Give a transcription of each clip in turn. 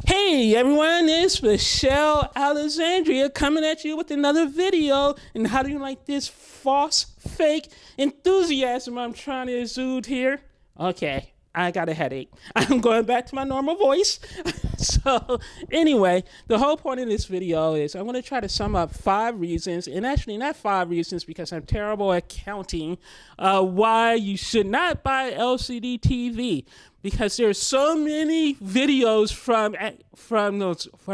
Hey everyone, it's Michelle Alexandria coming at you with another video. And how do you like this false, fake enthusiasm I'm trying to exude here? Okay, I got a headache. I'm going back to my normal voice. So anyway, the whole point of this video is I'm going to try to sum up 5 reasons, and actually not 5 reasons because I'm terrible at counting, why you should not buy LCD TV. Because there's so many videos from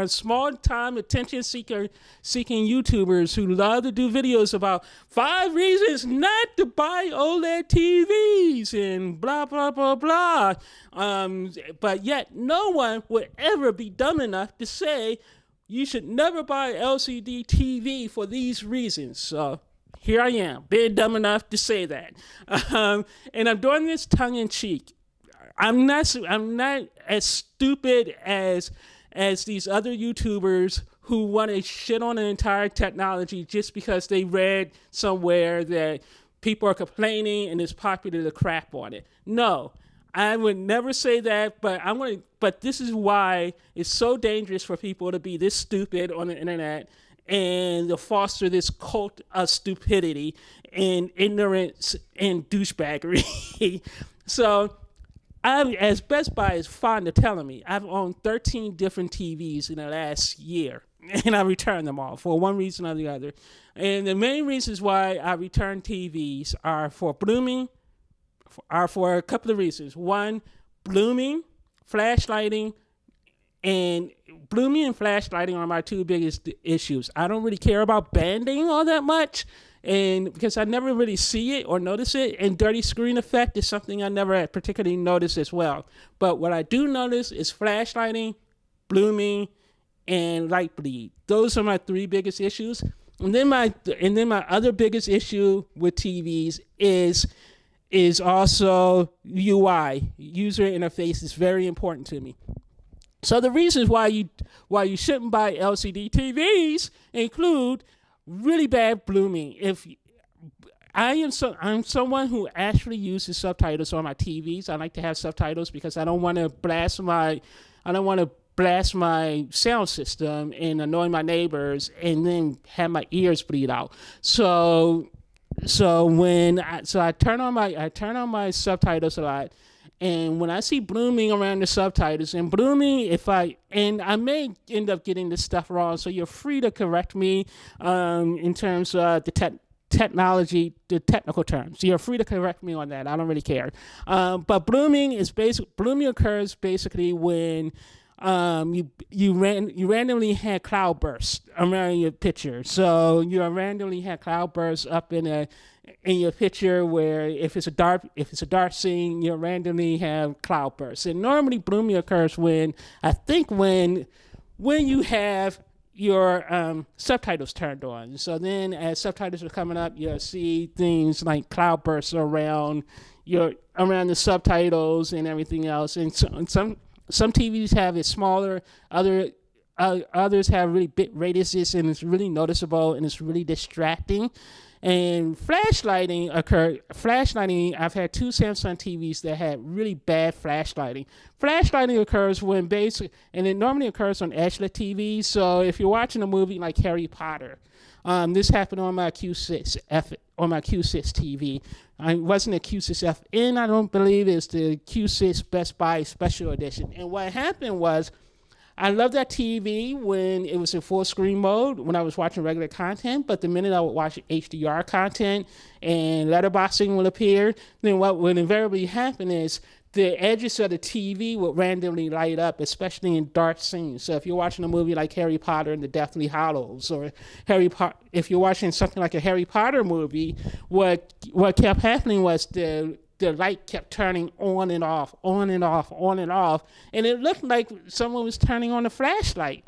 small time attention seeking YouTubers who love to do videos about 5 reasons not to buy OLED TVs and blah blah blah blah. But yet no one would ever be dumb enough to say you should never buy LCD TV for these reasons. So here I am, being dumb enough to say that, and I'm doing this tongue in cheek. I'm not as stupid as these other YouTubers who want to shit on the entire technology just because they read somewhere that people are complaining and it's popular to crap on it. No, I would never say that, but this is why it's so dangerous for people to be this stupid on the internet and to foster this cult of stupidity and ignorance and douchebaggery. So as Best Buy is fond of telling me, I've owned 13 different TVs in the last year, and I returned them all for one reason or the other. And the main reasons why I return TVs are for a couple of reasons. One, blooming, flashlighting, and blooming and flashlighting are my 2 biggest issues. I don't really care about banding all that much, and because I never really see it or notice it, and dirty screen effect is something I never particularly notice as well. But what I do notice is flashlighting, blooming, and light bleed. Those are my 3 biggest issues. And then my other biggest issue with TVs is also UI. User interface is very important to me. So the reasons why you shouldn't buy LCD TVs include really bad blooming. I'm someone who actually uses subtitles on my TVs. I like to have subtitles because I don't want to blast my sound system and annoy my neighbors and then have my ears bleed out. So I turn on my subtitles a lot. And when I see blooming around the subtitles, and blooming, I may end up getting this stuff wrong, so you're free to correct me in terms of the technical terms. You're free to correct me on that. I don't really care. But blooming occurs basically when you randomly had cloudbursts around your picture. So you randomly had cloudbursts up in your picture where if it's a dark scene, you randomly have cloudbursts. And normally blooming occurs when you have your subtitles turned on. So then as subtitles are coming up, you'll see things like cloudbursts around the subtitles and everything else. And some TVs have it smaller, others have really big radiuses, and it's really noticeable and it's really distracting. And flashlighting, I've had 2 Samsung TVs that had really bad flashlighting. Flashlighting occurs and it normally occurs on edge-lit TVs. So if you're watching a movie like Harry Potter, this happened on my Q6 TV. It wasn't a Q6FN, I don't believe. It's the Q6 Best Buy Special Edition. And what happened was, I loved that TV when it was in full screen mode when I was watching regular content, but the minute I would watch HDR content and letterboxing would appear, then what would invariably happen is the edges of the TV would randomly light up, especially in dark scenes. So if you're watching a movie like Harry Potter and the Deathly Hallows, or if you're watching something like a Harry Potter movie, what kept happening was the light kept turning on and off, on and off, on and off, and it looked like someone was turning on a flashlight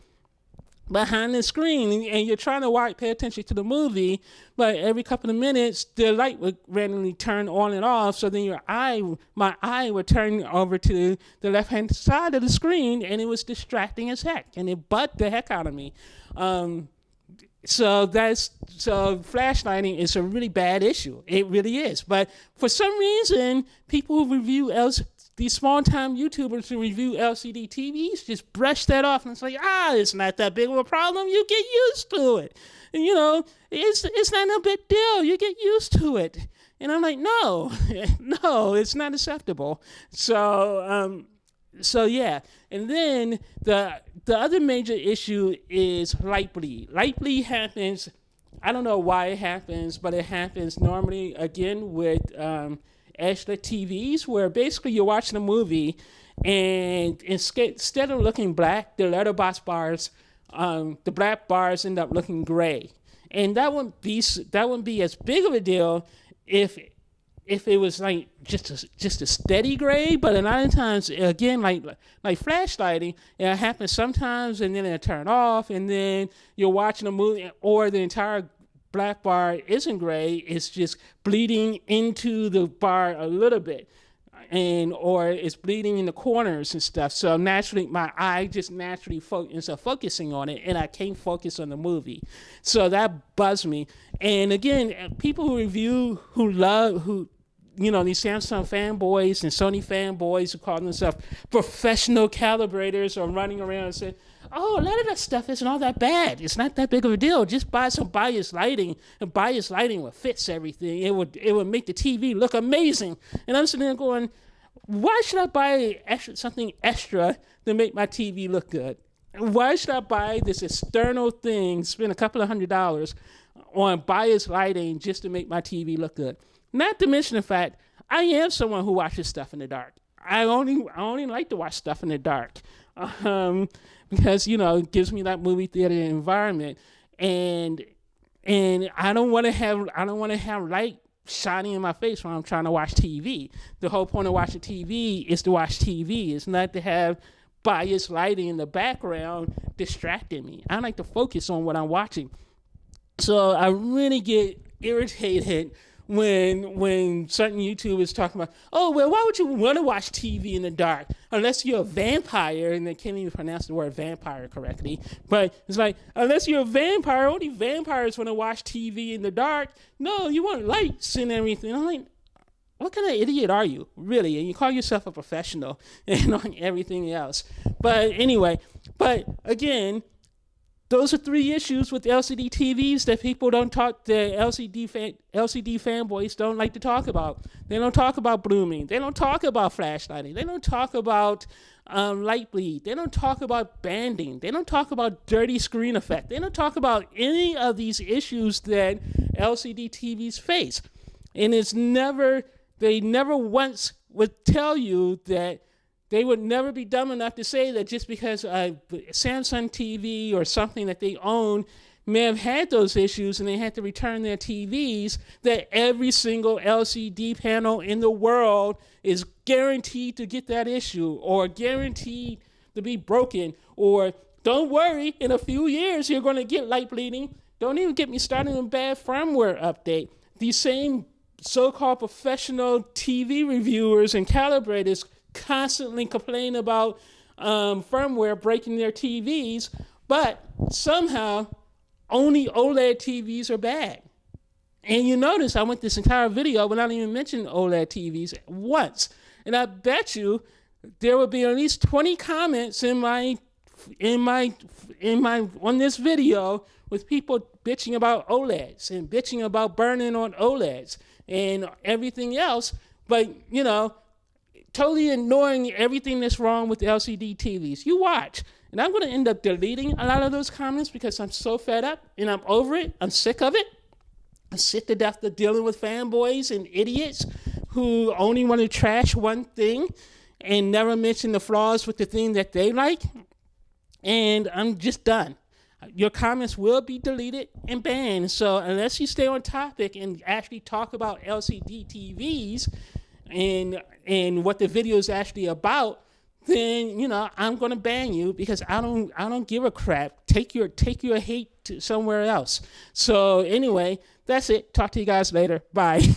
behind the screen, and you're trying to pay attention to the movie, but every couple of minutes the light would randomly turn on and off, so then my eye would turn over to the left hand side of the screen, and it was distracting as heck, and it bugged the heck out of me. So flashlighting is a really bad issue. It really is. But for some reason, people who review these small-time YouTubers who review LCD TVs just brush that off, and it's like, it's not that big of a problem. You get used to it. And, it's not no big deal. You get used to it. And I'm like, no, no, it's not acceptable. So yeah. And then the other major issue is light bleed. Light bleed happens, I don't know why it happens, but it happens normally, again, with LCD TVs, where basically you're watching a movie, and instead of looking black, the letterbox bars, the black bars end up looking gray. And that wouldn't be as big of a deal if it was like just a steady gray. But a lot of times, again, like flashlighting, it happens sometimes, and then it'll turn off, and then you're watching a movie, or the entire black bar isn't gray, it's just bleeding into the bar a little bit, or it's bleeding in the corners and stuff. So naturally, my eye just naturally focusing on it, and I can't focus on the movie. So that bugs me. And again, people who review, these Samsung fanboys and Sony fanboys who call themselves professional calibrators, are running around and saying, a lot of that stuff isn't all that bad. It's not that big of a deal. Just buy some bias lighting, and bias lighting will fix everything. It would make the TV look amazing. And I'm sitting there going, why should I buy something extra to make my TV look good? Why should I buy this external thing, spend a couple of $100s on bias lighting just to make my TV look good? Not to mention the fact, I am someone who watches stuff in the dark. I only like to watch stuff in the dark. Because it gives me that movie theater environment, and I don't want to have light shining in my face when I'm trying to watch TV. The whole point of watching TV is to watch TV. It's not to have biased lighting in the background distracting me. I like to focus on what I'm watching. So I really get irritated when certain YouTubers talk about, why would you want to watch TV in the dark unless you're a vampire? And they can't even pronounce the word vampire correctly. But it's like, unless you're a vampire, only vampires want to watch TV in the dark. No, you want lights and everything. I'm like, what kind of idiot are you, really? And you call yourself a professional and on everything else. But anyway, again, those are three issues with LCD TVs that people the LCD fanboys don't like to talk about. They don't talk about blooming. They don't talk about flashlighting. They don't talk about light bleed. They don't talk about banding. They don't talk about dirty screen effect. They don't talk about any of these issues that LCD TVs face. And they never once would tell you that they would never be dumb enough to say that just because a Samsung TV or something that they own may have had those issues and they had to return their TVs, that every single LCD panel in the world is guaranteed to get that issue, or guaranteed to be broken, or don't worry, in a few years you're going to get light bleeding. Don't even get me started on bad firmware update. These same so-called professional TV reviewers and calibrators constantly complain about firmware breaking their TVs, but somehow only OLED TVs are bad. And you notice I went this entire video without even mentioning OLED TVs once. And I bet you there will be at least 20 comments on this video with people bitching about OLEDs and bitching about burning on OLEDs and everything else, but totally ignoring everything that's wrong with LCD TVs. You watch. And I'm going to end up deleting a lot of those comments because I'm so fed up and I'm over it. I'm sick of it. I'm sick to death of dealing with fanboys and idiots who only want to trash one thing and never mention the flaws with the thing that they like. And I'm just done. Your comments will be deleted and banned. So unless you stay on topic and actually talk about LCD TVs and what the video is actually about, then I'm gonna ban you because I don't give a crap. Take your hate to somewhere else. So anyway, that's it. Talk to you guys later. Bye.